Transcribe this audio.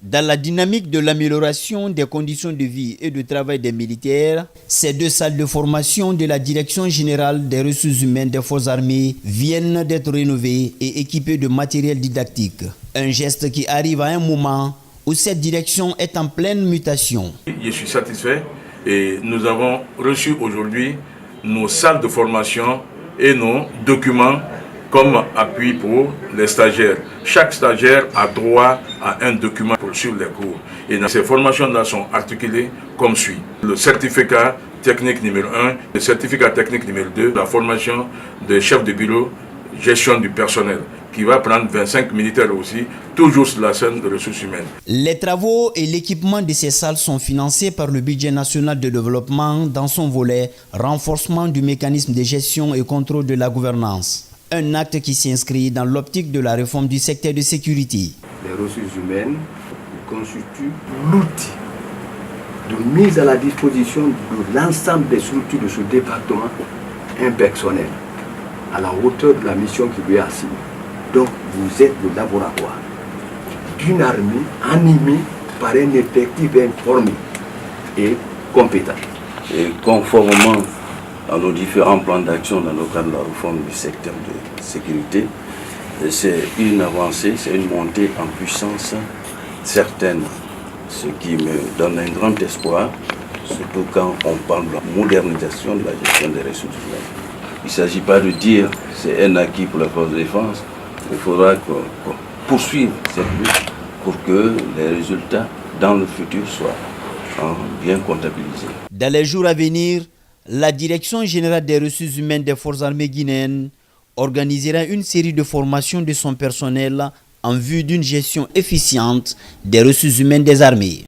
Dans la dynamique de l'amélioration des conditions de vie et de travail des militaires, ces deux salles de formation de la Direction générale des ressources humaines des forces armées viennent d'être rénovées et équipées de matériel didactique. Un geste qui arrive à un moment où cette direction est en pleine mutation. Je suis satisfait et nous avons reçu aujourd'hui nos salles de formation et nos documents comme appui pour les stagiaires. Chaque stagiaire a droit à un document pour suivre les cours. Et ces formations-là sont articulées comme suit. Le certificat technique numéro 1, le certificat technique numéro 2, la formation de chef de bureau, gestion du personnel, qui va prendre 25 militaires aussi, toujours sur la scène de ressources humaines. Les travaux et l'équipement de ces salles sont financés par le budget national de développement dans son volet renforcement du mécanisme de gestion et contrôle de la gouvernance. Un acte qui s'inscrit dans l'optique de la réforme du secteur de sécurité. Les ressources humaines constituent l'outil de mise à la disposition de l'ensemble des structures de ce département un personnel à la hauteur de la mission qui lui est assignée. Donc vous êtes le laboratoire d'une armée animée par un effectif informé et compétent. Et conformément à nos différents plans d'action dans le cadre de la réforme du secteur de sécurité, c'est une avancée, c'est une montée en puissance certaine, ce qui me donne un grand espoir, surtout quand on parle de la modernisation de la gestion des ressources humaines. Il ne s'agit pas de dire que c'est un acquis pour la force de défense, il faudra qu'on poursuive cette lutte pour que les résultats dans le futur soient bien comptabilisés. Dans les jours à venir, la Direction générale des ressources humaines des forces armées guinéennes organisera une série de formations de son personnel en vue d'une gestion efficiente des ressources humaines des armées.